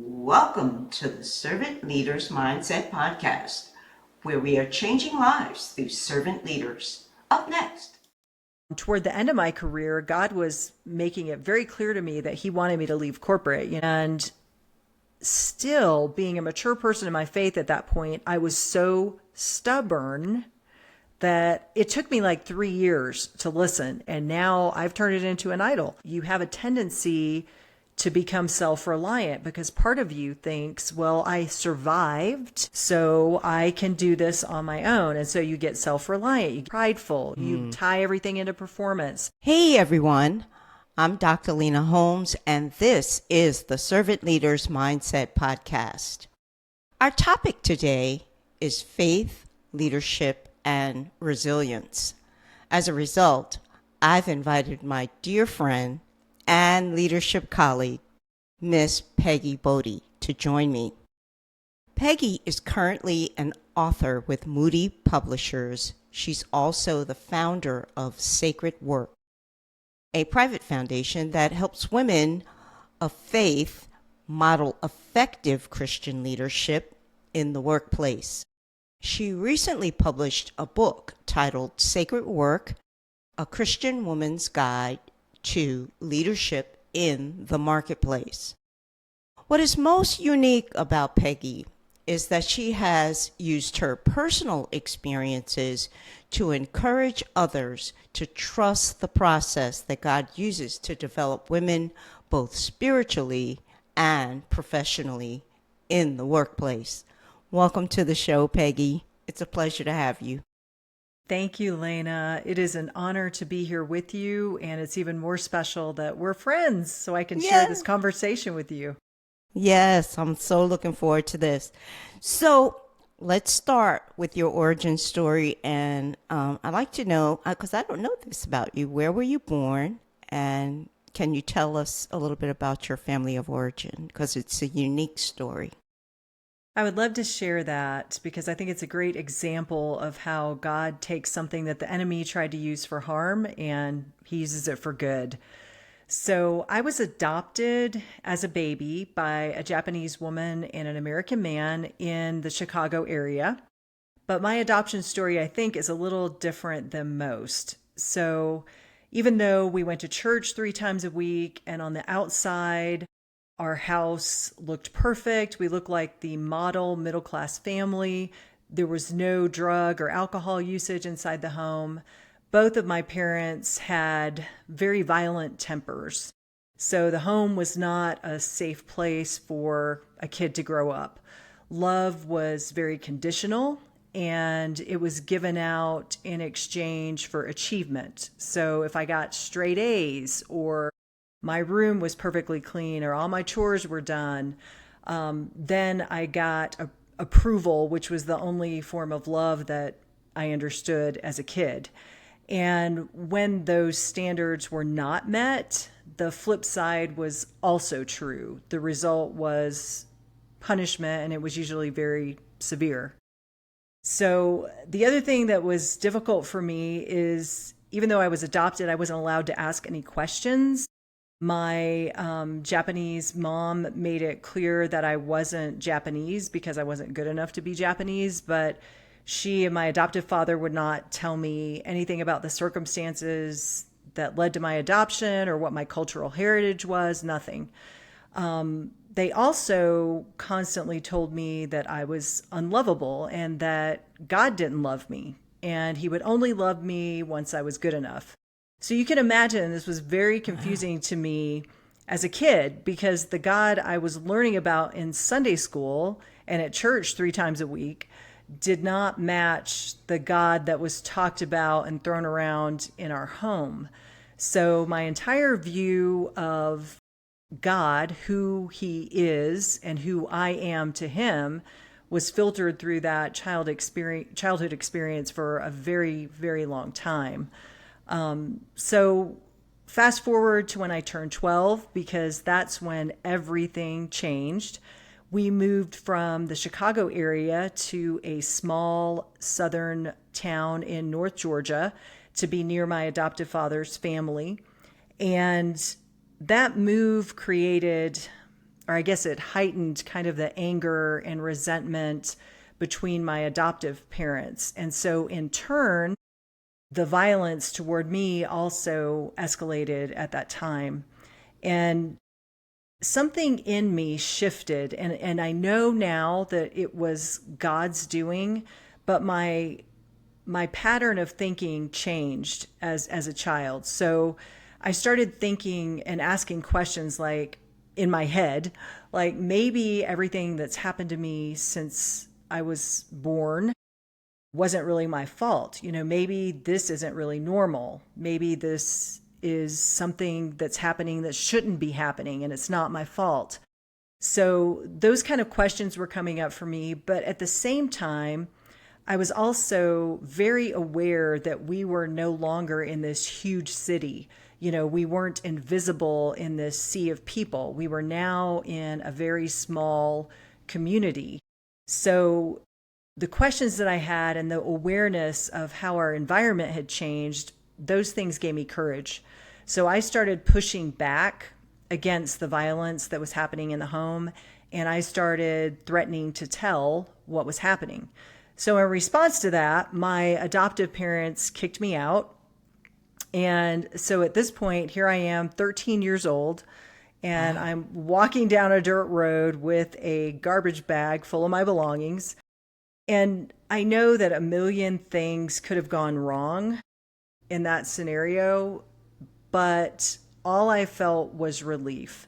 Welcome to the Servant Leaders Mindset Podcast, where we are changing lives through servant leaders. Up next. Toward the end of my career, God was making it very clear to me that He wanted me to leave corporate. And still, being a mature person in my faith at that point, I was so stubborn that it took me like 3 years to listen. And now I've turned it into an idol. You have a tendency to become self-reliant because part of you thinks, well, I survived, so I can do this on my own. And so you get self-reliant, you get prideful, you tie everything into performance. Hey everyone, I'm Dr. Lena Holmes, and this is the Servant Leaders Mindset Podcast. Our topic today is faith, leadership, and resilience. As a result, I've invited my dear friend and leadership colleague, Miss Peggy Bodde, to join me. Peggy is currently an author with Moody Publishers. She's also the founder of Sacred Work, a private foundation that helps women of faith model effective Christian leadership in the workplace. She recently published a book titled Sacred Work, A Christian Woman's Guide to Leadership in the Marketplace. What is most unique about Peggy is that she has used her personal experiences to encourage others to trust the process that God uses to develop women both spiritually and professionally in the workplace. Welcome to the show, Peggy. It's a pleasure to have you. Thank you, Lena. It is an honor to be here with you, and it's even more special that we're friends, so I can share this conversation with you. Yes, I'm so looking forward to this. So let's start with your origin story, and I'd like to know, because I don't know this about you, where were you born, and can you tell us a little bit about your family of origin, because it's a unique story. I would love to share that because I think it's a great example of how God takes something that the enemy tried to use for harm and He uses it for good. So I was adopted as a baby by a Japanese woman and an American man in the Chicago area. But my adoption story, I think, is a little different than most. So even though we went to church 3 times a week and on the outside, our house looked perfect. We looked like the model middle-class family. There was no drug or alcohol usage inside the home. Both of my parents had very violent tempers. So the home was not a safe place for a kid to grow up. Love was very conditional, and it was given out in exchange for achievement. So if I got straight A's or my room was perfectly clean or all my chores were done, then I got approval, which was the only form of love that I understood as a kid. And when those standards were not met, the flip side was also true. The result was punishment, and it was usually very severe. So the other thing that was difficult for me is even though I was adopted, I wasn't allowed to ask any questions. My Japanese mom made it clear that I wasn't Japanese because I wasn't good enough to be Japanese, but she and my adoptive father would not tell me anything about the circumstances that led to my adoption or what my cultural heritage was, nothing. They also constantly told me that I was unlovable and that God didn't love me and He would only love me once I was good enough. So you can imagine this was very confusing to me as a kid because the God I was learning about in Sunday school and at church 3 times a week did not match the God that was talked about and thrown around in our home. So my entire view of God, who He is and who I am to Him, was filtered through that childhood experience for a very, very long time. So fast forward to when I turned 12, because that's when everything changed. We moved from the Chicago area to a small southern town in North Georgia to be near my adoptive father's family. And that move created or I guess it heightened kind of the anger and resentment between my adoptive parents. And so in turn, the violence toward me also escalated at that time. And something in me shifted, and I know now that it was God's doing, but my pattern of thinking changed as a child. So I started thinking and asking questions like in my head, like maybe everything that's happened to me since I was born wasn't really my fault. Maybe this isn't really normal. Maybe this is something that's happening that shouldn't be happening and it's not my fault. So those kind of questions were coming up for me. But at the same time, I was also very aware that we were no longer in this huge city. We weren't invisible in this sea of people. We were now in a very small community. So the questions that I had and the awareness of how our environment had changed, those things gave me courage. So I started pushing back against the violence that was happening in the home, and I started threatening to tell what was happening. So in response to that, my adoptive parents kicked me out. And so at this point, here I am, 13 years old, and I'm walking down a dirt road with a garbage bag full of my belongings. And I know that a million things could have gone wrong in that scenario, but all I felt was relief.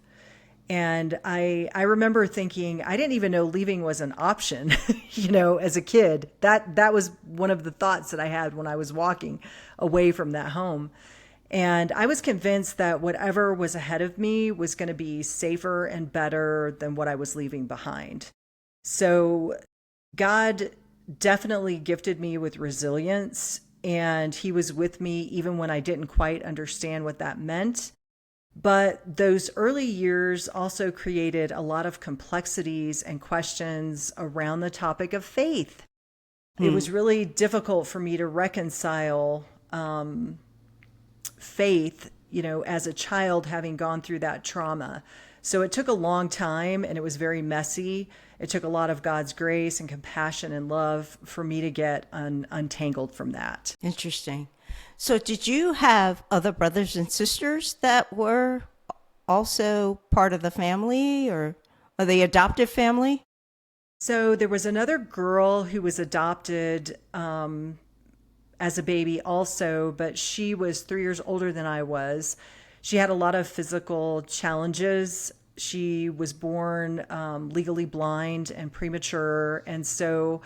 And I remember thinking, I didn't even know leaving was an option, as a kid. That was one of the thoughts that I had when I was walking away from that home. And I was convinced that whatever was ahead of me was going to be safer and better than what I was leaving behind. So God definitely gifted me with resilience, and he was with me even when I didn't quite understand what that meant. But those early years also created a lot of complexities and questions around the topic of faith. It was really difficult for me to reconcile faith, as a child having gone through that trauma. So it took a long time and it was very messy. It took a lot of God's grace and compassion and love for me to get untangled from that. Interesting. So did you have other brothers and sisters that were also part of the family or the adoptive family? So there was another girl who was adopted as a baby also, but she was 3 years older than I was. She had a lot of physical challenges. She was born legally blind and premature. And so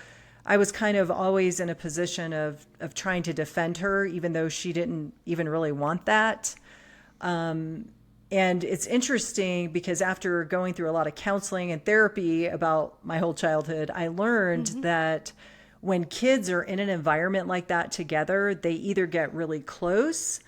I was kind of always in a position of trying to defend her, even though she didn't even really want that. And it's interesting because after going through a lot of counseling and therapy about my whole childhood, I learned that when kids are in an environment like that together, they either get really close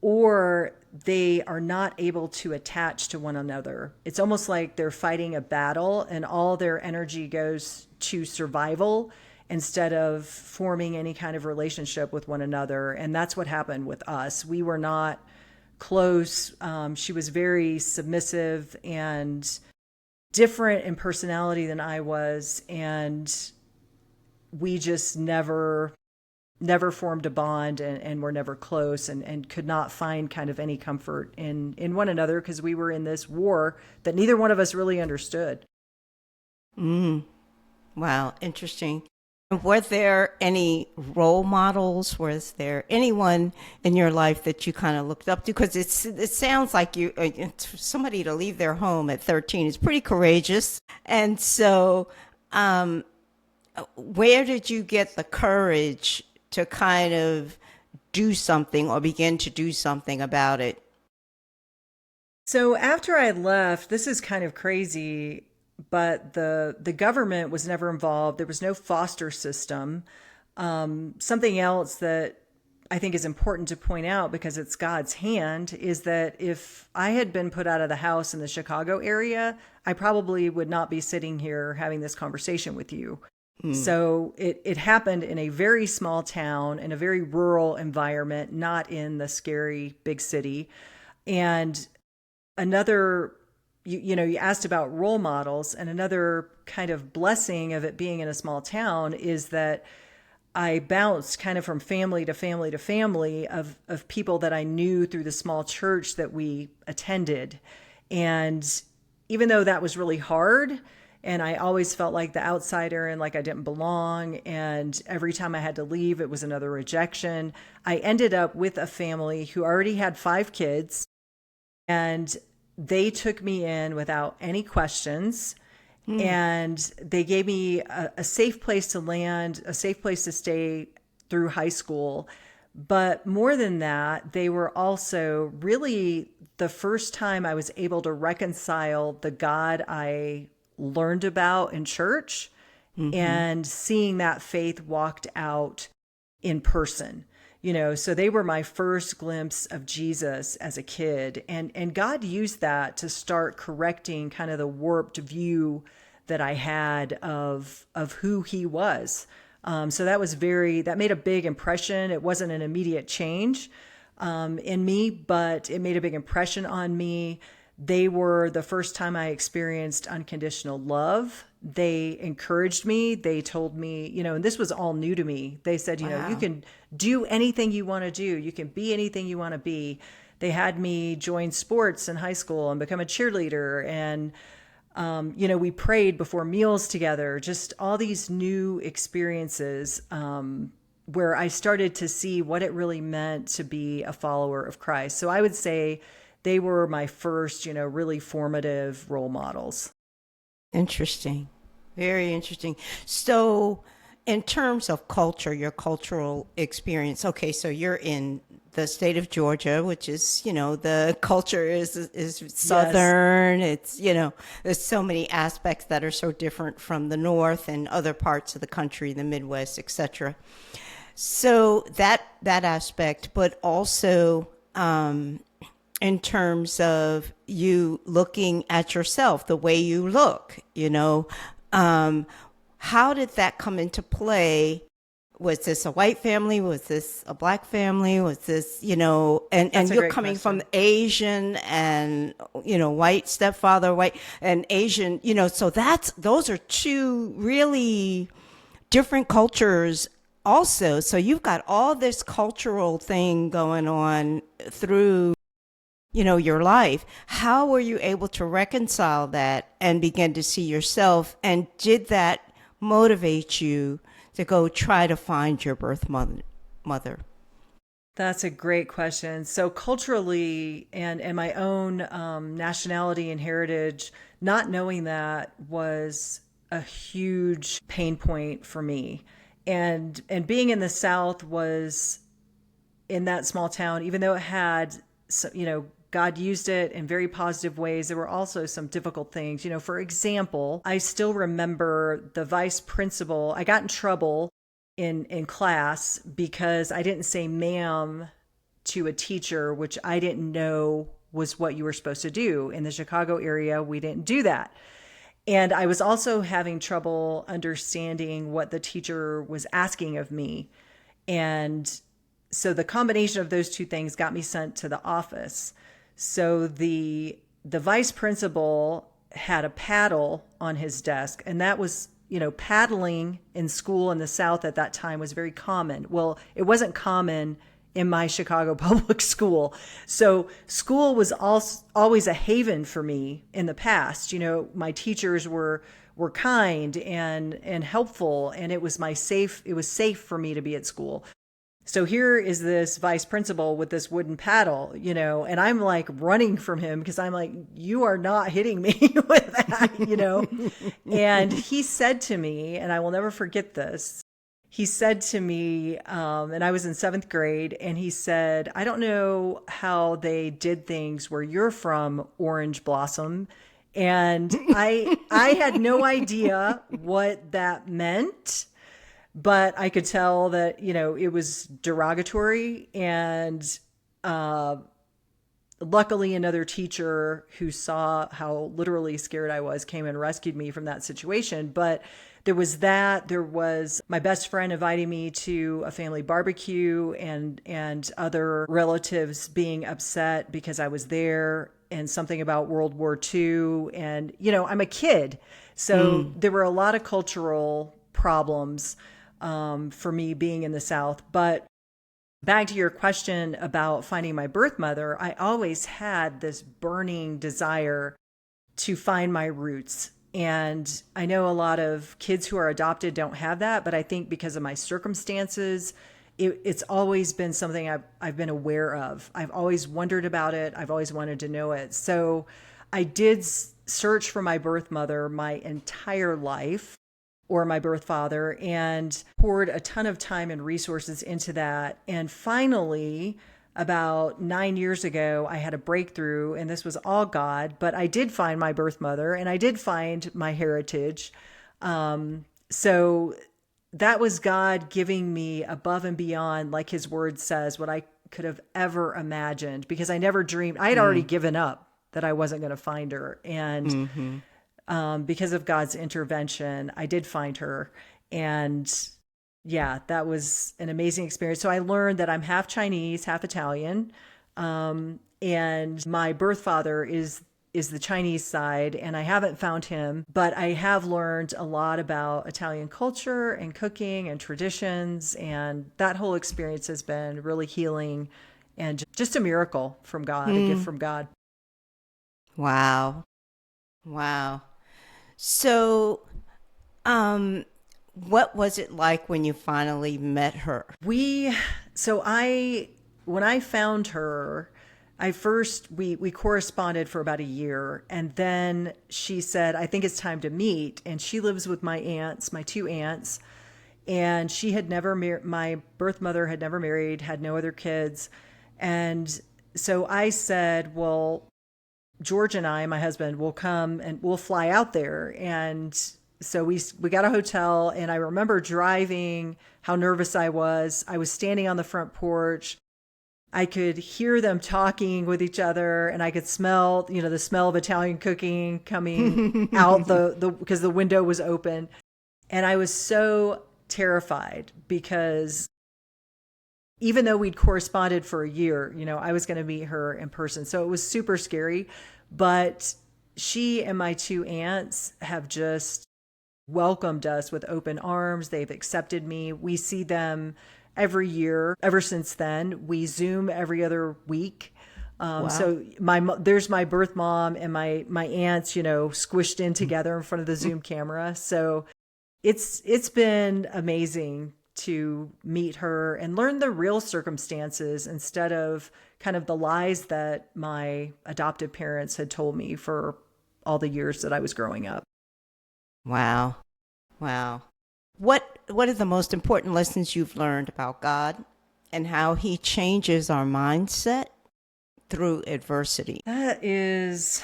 or they are not able to attach to one another. It's almost like they're fighting a battle and all their energy goes to survival instead of forming any kind of relationship with one another. And that's what happened with us. We were not close. She was very submissive and different in personality than I was. And we just never formed a bond and were never close and could not find kind of any comfort in one another because we were in this war that neither one of us really understood. Wow, interesting. Were there any role models? Was there anyone in your life that you kind of looked up to? Because it sounds like somebody to leave their home at 13 is pretty courageous. And so where did you get the courage to kind of do something or begin to do something about it? So after I left, this is kind of crazy, but the government was never involved. There was no foster system. Something else that I think is important to point out because it's God's hand is that if I had been put out of the house in the Chicago area, I probably would not be sitting here having this conversation with you. So it happened in a very small town, in a very rural environment, not in the scary big city. And another you asked about role models, and another kind of blessing of it being in a small town is that I bounced kind of from family to family to family of people that I knew through the small church that we attended. And even though that was really hard, and I always felt like the outsider and like I didn't belong, and every time I had to leave, it was another rejection, I ended up with a family who already had 5 kids, and they took me in without any questions. And they gave me a safe place to land, a safe place to stay through high school. But more than that, they were also really the first time I was able to reconcile the God I learned about in church and seeing that faith walked out in person. So they were my first glimpse of Jesus as a kid. And God used that to start correcting kind of the warped view that I had of who he was. So that made a big impression. It wasn't an immediate change in me, but it made a big impression on me. They were the first time I experienced unconditional love. They encouraged me. They told me, and this was all new to me. They said, you can do anything you want to do. You can be anything you want to be. They had me join sports in high school and become a cheerleader. And, we prayed before meals together, just all these new experiences where I started to see what it really meant to be a follower of Christ. So I would say they were my first, really formative role models. Interesting. Very interesting. So, in terms of culture, your cultural experience, okay, so you're in the state of Georgia, which is, the culture is Southern. Yes. It's, there's so many aspects that are so different from the North and other parts of the country, the Midwest, etc. So that aspect, but also, in terms of you looking at yourself, the way you look, how did that come into play? Was this a white family? Was this a black family? Was this, and you're coming from Asian and, white stepfather, white and Asian, so those are two really different cultures also. So you've got all this cultural thing going on through your life. How were you able to reconcile that and begin to see yourself? And did that motivate you to go try to find your birth mother? That's a great question. So culturally and my own nationality and heritage, not knowing that was a huge pain point for me. And being in the South was in that small town, even though it had, God used it in very positive ways, there were also some difficult things. For example, I still remember the vice principal. I got in trouble in class because I didn't say ma'am to a teacher, which I didn't know was what you were supposed to do. In the Chicago area, we didn't do that. And I was also having trouble understanding what the teacher was asking of me. And so the combination of those two things got me sent to the office. So the vice principal had a paddle on his desk, and that was, paddling in school in the South at that time was very common. Well, it wasn't common in my Chicago public school. So school was always a haven for me in the past. My teachers were kind and helpful, and it was safe for me to be at school. So here is this vice principal with this wooden paddle, and I'm like running from him because I'm like, you are not hitting me with that, And he said to me, and I will never forget this, he said to me, and I was in 7th grade, and he said, I don't know how they did things where you're from, Orange Blossom. And I had no idea what that meant. But I could tell that, it was derogatory. And luckily, another teacher who saw how literally scared I was came and rescued me from that situation. But there was my best friend inviting me to a family barbecue and other relatives being upset because I was there. and something about World War II. And, I'm a kid. So there were a lot of cultural problems for me being in the South. But back to your question about finding my birth mother, I always had this burning desire to find my roots. And I know a lot of kids who are adopted don't have that, but I think because of my circumstances, it's always been something I've been aware of. I've always wondered about it. I've always wanted to know it. So I did search for my birth mother my entire life, or my birth father, and poured a ton of time and resources into that. And finally, about 9 years ago, I had a breakthrough, and this was all God, but I did find my birth mother and I did find my heritage. So that was God giving me above and beyond, like his word says, what I could have ever imagined, because I never dreamed. I had already given up that I wasn't going to find her. And because of God's intervention, I did find her. And yeah, that was an amazing experience. So I learned that I'm half Chinese, half Italian. And my birth father is the Chinese side, and I haven't found him, but I have learned a lot about Italian culture and cooking and traditions. And that whole experience has been really healing and just a miracle from God, a gift from God. Wow. Wow. So, what was it like when you finally met her? When I found her, we corresponded for about a year, and then she said, I think it's time to meet. And she lives with my aunts, my two aunts, and she had never my birth mother had never married, had no other kids. And so I said, well, George and I, my husband, will come and we'll fly out there. And so we got a hotel, and I remember driving, how nervous I was. I was standing on the front porch. I could hear them talking with each other, and I could smell, the smell of Italian cooking coming out because the window was open. And I was so terrified because even though we'd corresponded for a year, I was going to meet her in person. So it was super scary, but she and my two aunts have just welcomed us with open arms. They've accepted me. We see them every year. Ever since then, we Zoom every other week. Wow. So there's my birth mom and my aunts, squished in together in front of the Zoom camera. So it's been amazing to meet her and learn the real circumstances instead of kind of the lies that my adoptive parents had told me for all the years that I was growing up. Wow. Wow. What are the most important lessons you've learned about God and how he changes our mindset through adversity? That is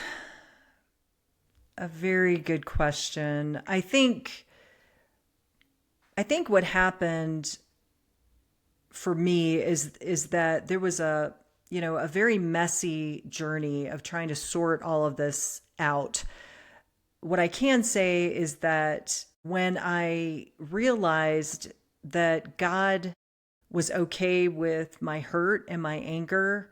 a very good question. I think what happened for me is that there was a very messy journey of trying to sort all of this out. What I can say is that when I realized that God was okay with my hurt and my anger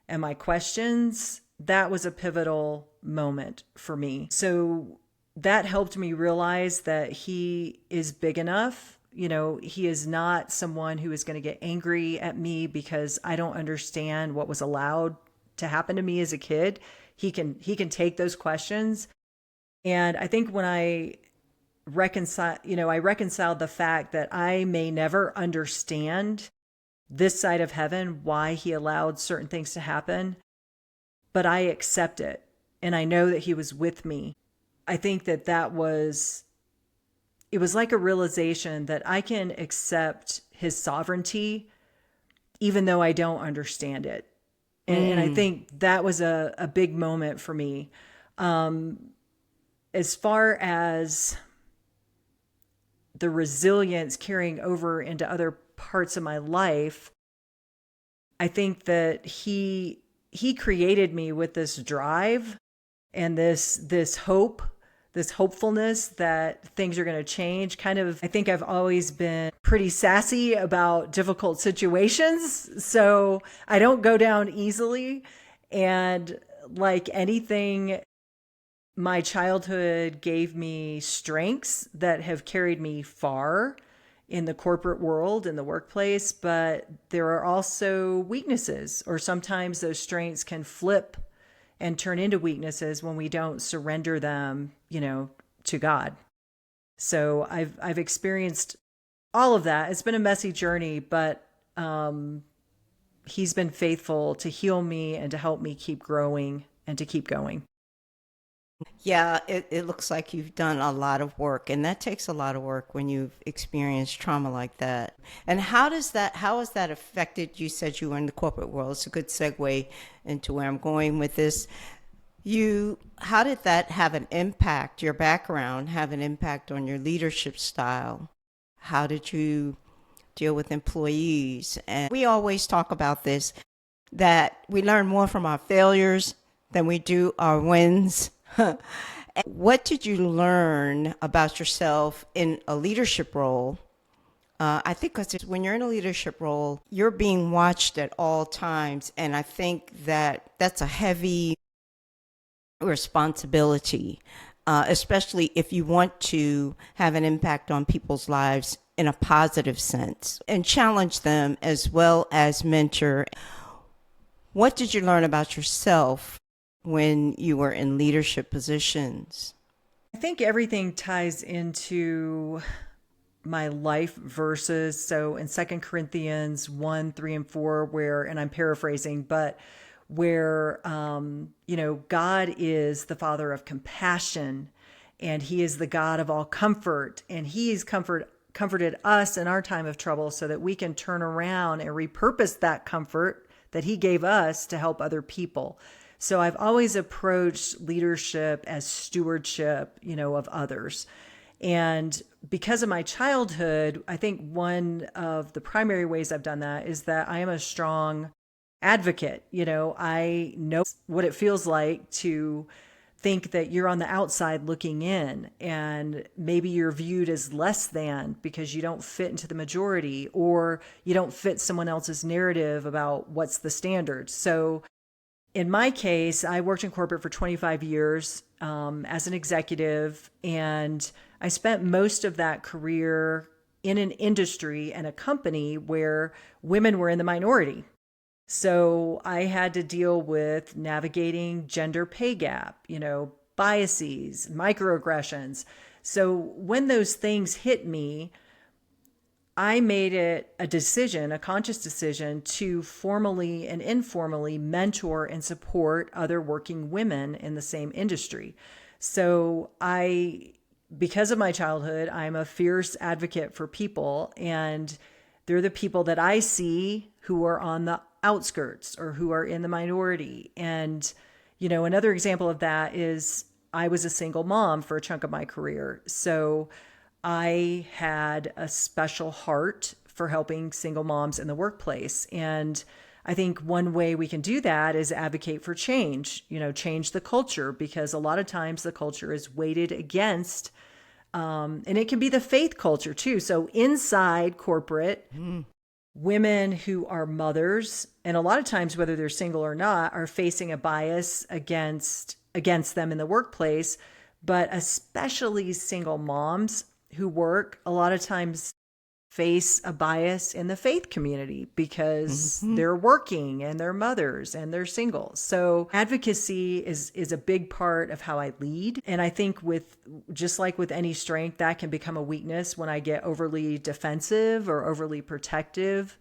and my questions, that was a pivotal moment for me. So that helped me realize that he is big enough. He is not someone who is going to get angry at me because I don't understand what was allowed to happen to me as a kid. He can take those questions. And I think when I reconciled the fact that I may never understand this side of heaven, why he allowed certain things to happen, but I accept it. And I know that he was with me. I think it was like a realization that I can accept his sovereignty, even though I don't understand it. And I think that was a big moment for me. As far as the resilience carrying over into other parts of my life, I think that he created me with this drive and this hope, this hopefulness that things are going to change. I think I've always been pretty sassy about difficult situations, so I don't go down easily. And like anything, my childhood gave me strengths that have carried me far in the corporate world, in the workplace, but there are also weaknesses, or sometimes those strengths can flip and turn into weaknesses when we don't surrender them, to God. So I've experienced all of that. It's been a messy journey, but he's been faithful to heal me and to help me keep growing and to keep going. Yeah, it looks like you've done a lot of work, and that takes a lot of work when you've experienced trauma like that. And how has that affected, you said you were in the corporate world. It's a good segue into where I'm going with this. How did that have an impact, your background have an impact on your leadership style? How did you deal with employees? And we always talk about this, that we learn more from our failures than we do our wins. What did you learn about yourself in a leadership role? I think because when you're in a leadership role, you're being watched at all times. And I think that that's a heavy responsibility, especially if you want to have an impact on people's lives in a positive sense and challenge them as well as mentor. What did you learn about yourself when you were in leadership positions? I think everything ties into my life verses. So in Second Corinthians 1, 3, and 4, where, and I'm paraphrasing, but where, God is the Father of compassion, and he is the God of all comfort, and he's comforted us in our time of trouble so that we can turn around and repurpose that comfort that he gave us to help other people. So I've always approached leadership as stewardship, of others. And because of my childhood, I think one of the primary ways I've done that is that I am a strong advocate. I know what it feels like to think that you're on the outside looking in, and maybe you're viewed as less than because you don't fit into the majority, or you don't fit someone else's narrative about what's the standard. So in my case, I worked in corporate for 25 years as an executive, and I spent most of that career in an industry and a company where women were in the minority. So I had to deal with navigating gender pay gap, biases, microaggressions. So when those things hit me, I made it a decision, a conscious decision, to formally and informally mentor and support other working women in the same industry. So because of my childhood, I'm a fierce advocate for people, and they're the people that I see who are on the outskirts or who are in the minority. And, another example of that is I was a single mom for a chunk of my career. So I had a special heart for helping single moms in the workplace. And I think one way we can do that is advocate for change, change the culture, because a lot of times the culture is weighted against, and it can be the faith culture too. So inside corporate, women who are mothers, and a lot of times, whether they're single or not, are facing a bias against them in the workplace, but especially single moms who work a lot of times face a bias in the faith community because they're working and they're mothers and they're single. So advocacy is a big part of how I lead. And I think just like with any strength, that can become a weakness when I get overly defensive or overly protective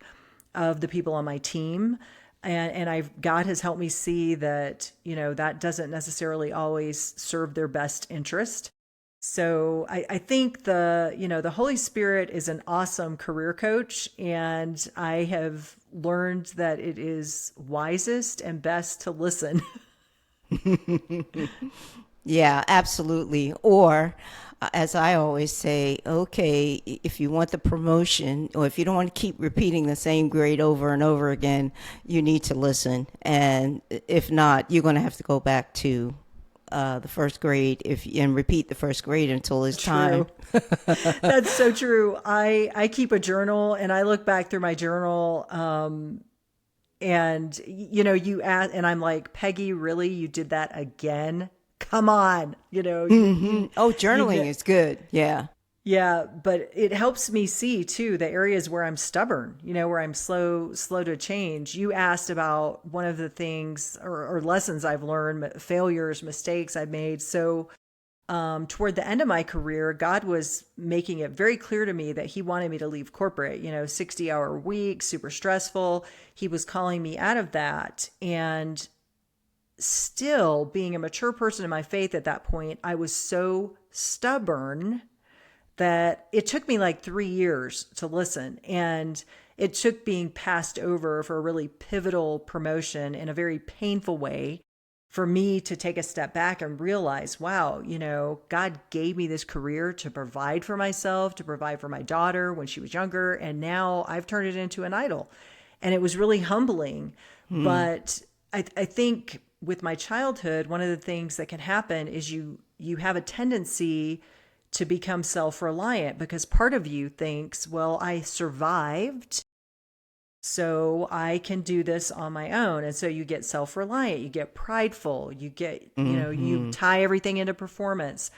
of the people on my team. And God has helped me see that, that doesn't necessarily always serve their best interest. So I think the Holy Spirit is an awesome career coach, and I have learned that it is wisest and best to listen. Yeah, absolutely. Or, as I always say, okay, if you want the promotion, or if you don't want to keep repeating the same grade over and over again, you need to listen. And if not, you're going to have to go back to the first grade and repeat the first grade until it's time. That's so true. I keep a journal, and I look back through my journal And, you ask, and I'm like, Peggy, really? You did that again? Come on. Oh, You journaling know, is good. Yeah. yeah, but it helps me see too the areas where I'm stubborn, where I'm slow to change. You asked about one of the things or lessons I've learned, failures, mistakes I've made. So toward the end of my career, God was making it very clear to me that He wanted me to leave corporate, 60-hour week, super stressful. He was calling me out of that. And still, being a mature person in my faith at that point, I was so stubborn that it took me like 3 years to listen. And it took being passed over for a really pivotal promotion in a very painful way for me to take a step back and realize, wow, God gave me this career to provide for myself, to provide for my daughter when she was younger. And now I've turned it into an idol. And it was really humbling. But I think with my childhood, one of the things that can happen is you have a tendency to become self-reliant because part of you thinks, well, I survived, so I can do this on my own. And so you get self-reliant, you get prideful, you get, you tie everything into performance.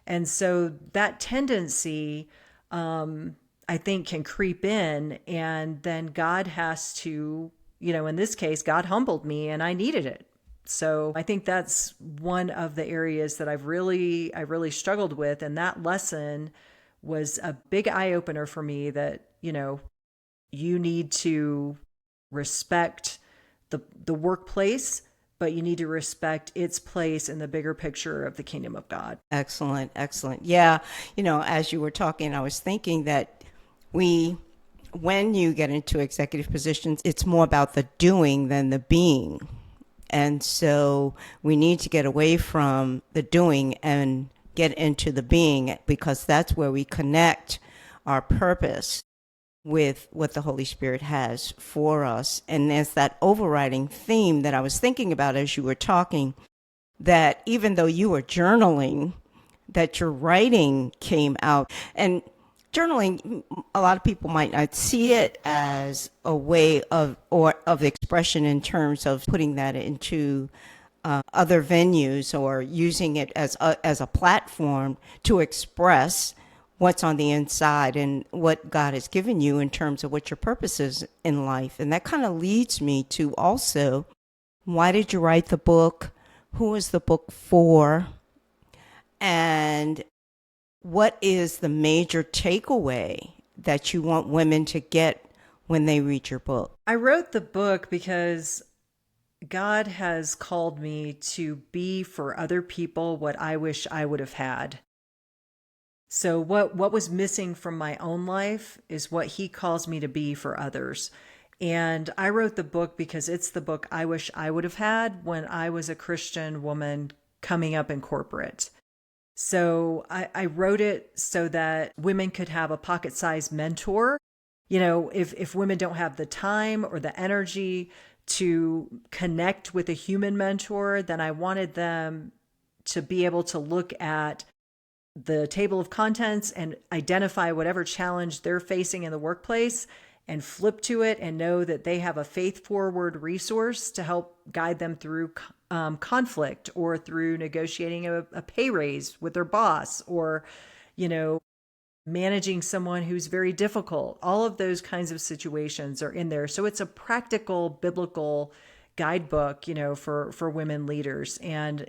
And so that tendency, I think, can creep in. And then God has to, in this case, God humbled me and I needed it. So I think that's one of the areas that I really struggled with. And that lesson was a big eye opener for me that, you need to respect the workplace, but you need to respect its place in the bigger picture of the kingdom of God. Excellent. Excellent. Yeah. As you were talking, I was thinking that when you get into executive positions, it's more about the doing than the being. And so we need to get away from the doing and get into the being, because that's where we connect our purpose with what the Holy Spirit has for us. And there's that overriding theme that I was thinking about as you were talking, that even though you were journaling, that your writing came out. And journaling, a lot of people might not see it as a way of expression in terms of putting that into other venues or using it as a platform to express what's on the inside and what God has given you in terms of what your purpose is in life. And that kind of leads me to also, why did you write the book? Who is the book for? And what is the major takeaway that you want women to get when they read your book? I wrote the book because God has called me to be for other people what I wish I would have had. So what was missing from my own life is what He calls me to be for others. And I wrote the book because it's the book I wish I would have had when I was a Christian woman coming up in corporate. So I wrote it so that women could have a pocket-sized mentor. If women don't have the time or the energy to connect with a human mentor, then I wanted them to be able to look at the table of contents and identify whatever challenge they're facing in the workplace and flip to it and know that they have a faith forward resource to help guide them through conflict or through negotiating a pay raise with their boss or, managing someone who's very difficult. All of those kinds of situations are in there. So it's a practical biblical guidebook, for women leaders. And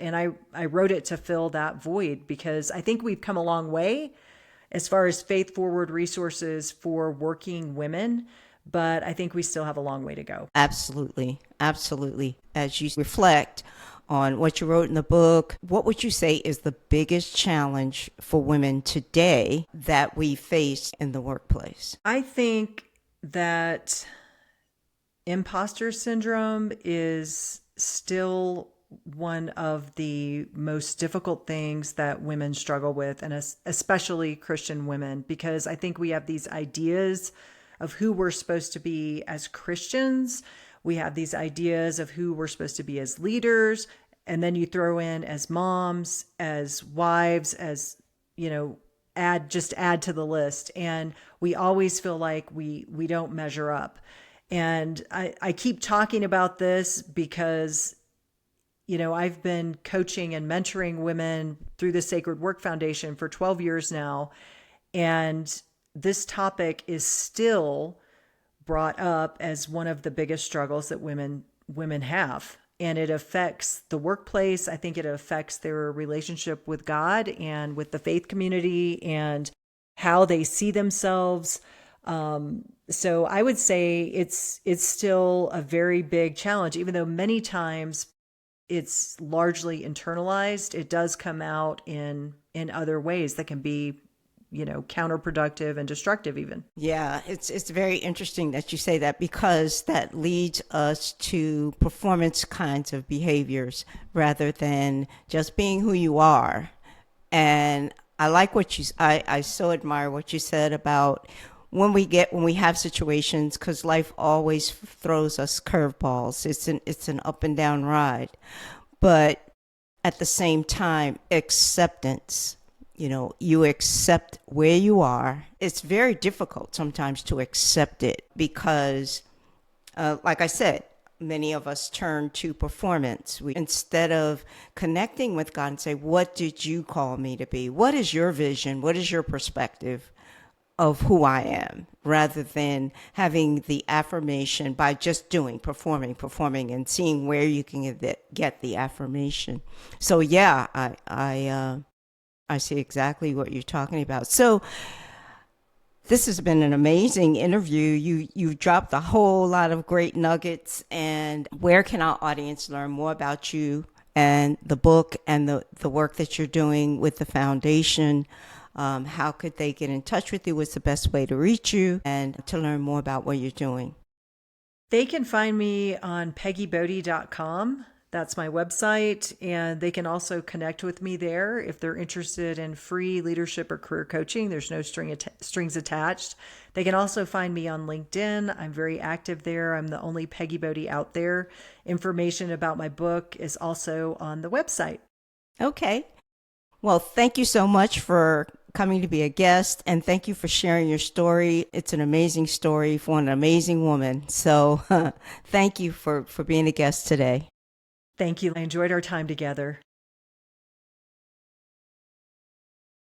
I wrote it to fill that void because I think we've come a long way as far as faith forward resources for working women, but I think we still have a long way to go. Absolutely. Absolutely. As you reflect on what you wrote in the book, what would you say is the biggest challenge for women today that we face in the workplace? I think that imposter syndrome is still one of the most difficult things that women struggle with, and especially Christian women, because I think we have these ideas of who we're supposed to be as Christians. We have these ideas of who we're supposed to be as leaders. And then you throw in as moms, as wives, as, add to the list. And we always feel like we don't measure up. And I keep talking about this because, I've been coaching and mentoring women through the Sacred Work Foundation for 12 years now. And this topic is still brought up as one of the biggest struggles that women have. And it affects the workplace. I think it affects their relationship with God and with the faith community and how they see themselves. So I would say it's still a very big challenge, even though many times it's largely internalized. It does come out in other ways that can be, counterproductive and destructive even. Yeah, it's very interesting that you say that, because that leads us to performance kinds of behaviors rather than just being who you are. And I like I so admire what you said about when we have situations, because life always throws us curveballs. It's an up and down ride. But at the same time, acceptance. You accept where you are. It's very difficult sometimes to accept it because, like I said, many of us turn to performance. Instead of connecting with God and say, what did you call me to be? What is your vision? What is your perspective of who I am? Rather than having the affirmation by just performing, and seeing where you can get the affirmation. So yeah, I see exactly what you're talking about. So this has been an amazing interview. You dropped a whole lot of great nuggets. And where can our audience learn more about you and the book and the work that you're doing with the foundation? How could they get in touch with you? What's the best way to reach you and to learn more about what you're doing? They can find me on peggybodde.com. That's my website. And they can also connect with me there if they're interested in free leadership or career coaching. There's no strings attached. They can also find me on LinkedIn. I'm very active there. I'm the only Peggy Bodde out there. Information about my book is also on the website. Okay. Well, thank you so much for coming to be a guest, and thank you for sharing your story. It's an amazing story for an amazing woman. So thank you for being a guest today. Thank you. I enjoyed our time together.